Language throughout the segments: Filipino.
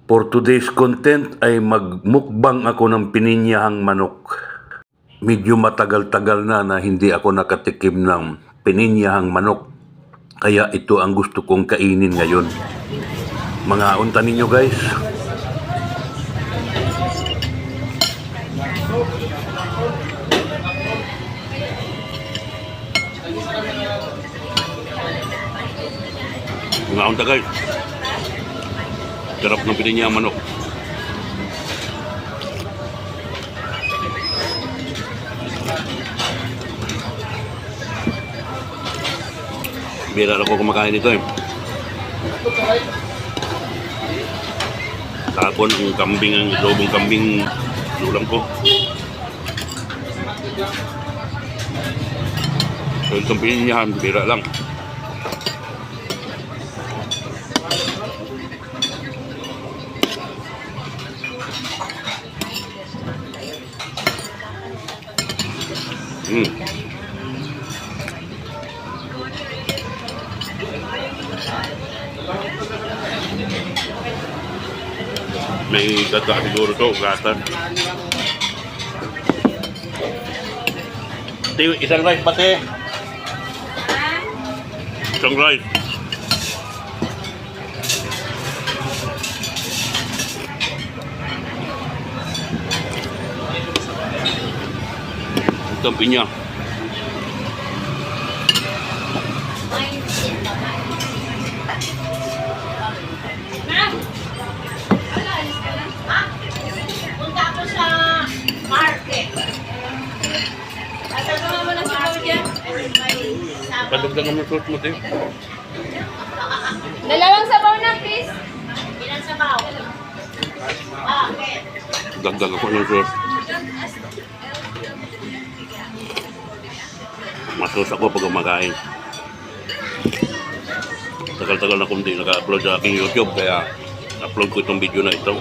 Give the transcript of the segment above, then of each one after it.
For today's content ay magmukbang ako ng pininyahang manok. Medyo matagal-tagal na hindi ako nakatikim ng pininyahang manok. Kaya ito ang gusto kong kainin ngayon. Mga unta ninyo guys. Mga unta guys. Sarap ng pininyahang manok. Bira ako kumakain ito eh. Tapon ang kambing, ang lobong kambing lulang ko. So itong pininyahan, bira lang. May gata siguro to, gata. Isang rice pati. Isang rice. Itong pinya. Padagdagan mo sauce mo, Tim. Dalawang sabaw na, Chris. Ilang sabaw? Dagdag ako ng sauce. Masos ako pag kumakain. Tagal-tagal na kung hindi naka-upload sa aking YouTube, kaya upload ko itong video na ito.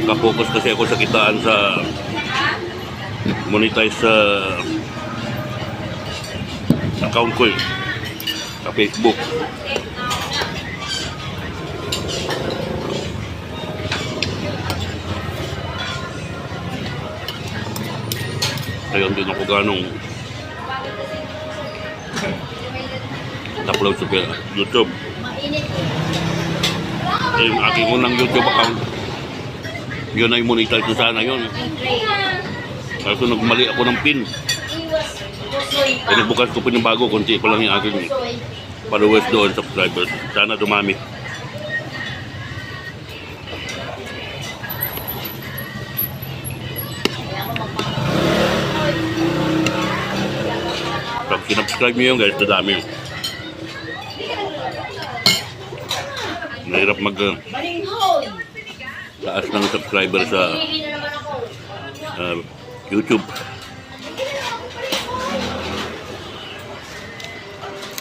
Nakapokus kasi ako sa kitaan sa monetize sa account ko eh, sa Facebook. Kaya hindi ako ganong upload sa YouTube. Yung aking unang YouTube account, yun ay monetize na sana yun. Kaso nagmali ako ng pin. Nagbukas ko po yung bago, konti pa lang yung aking followers doon, subscribers. Sana dumami. Pag sinubscribe nyo yun guys, dadami. Nahirap mag taas ng subscriber sa YouTube.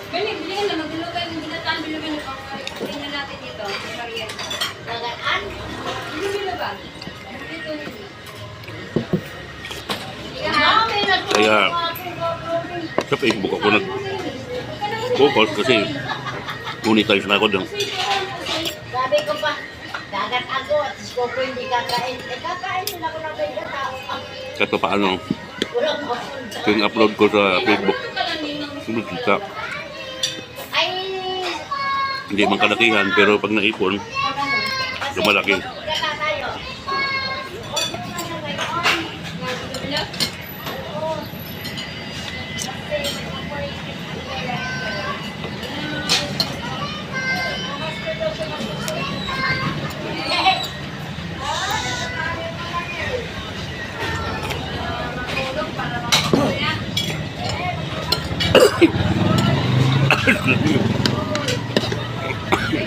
Bilhin na, magdulugan, hindi na tayo bilhin na natin dito. Nagaan? Bilhin na ba? Kaya sa Facebook ako nag-focus kasi monetize na ako doon. Sabi ko pa, dagat ako at ko hindi kakain. Kakain sila ko ng mga tao. Kahit paano, Walang mapunta. yung upload ko sa Facebook, sunod kita. Ay, Hindi man kalakihan, pero pag naipon, lumalaki. kata tayo.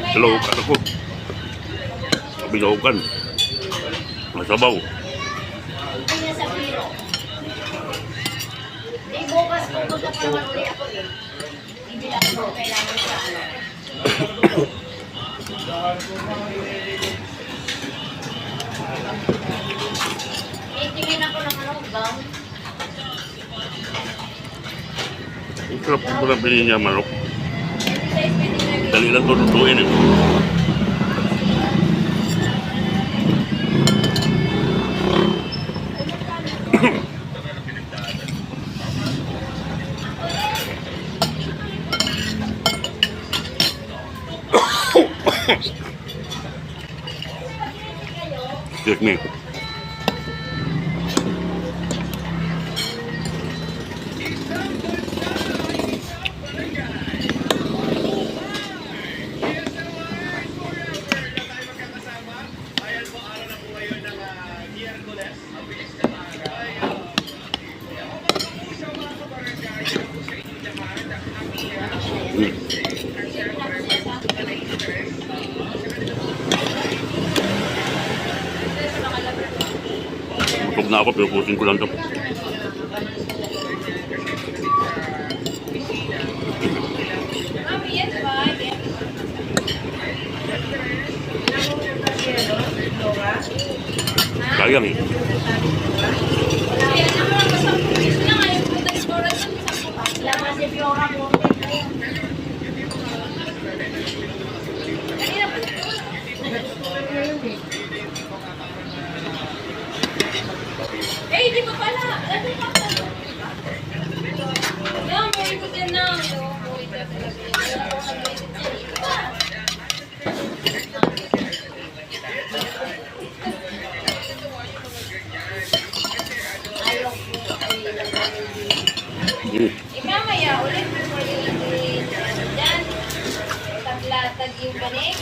Salawakan ako. Bilawakan. Masabaw. Hindi niya sa biro. Di bukas kung magkakaroon ulit ako eh. Hindi lang ako kailangan sa ano. Tingin ako ng ano, gown. Ang sarap po ng pininya manok. Size pwede na Dali lang ito lutuin eh. Excuse me. Busog na ako pero pusin ko lang ito. Mami, yan ba? Yan. Sayang eh. Kaya naman, basta pulis na ngayon. Punta sa oras ng isang pa. Laman si Fiora mo. Kanina pa. Eh, di ba pala? Ano pa pala? Yan, may ikot yan na. Yung buhay ka talaga. Wala ko kang basic sa iba. Ayaw ko. Eh, mamaya ulit before you eat. Yan. Taglatag yung banig.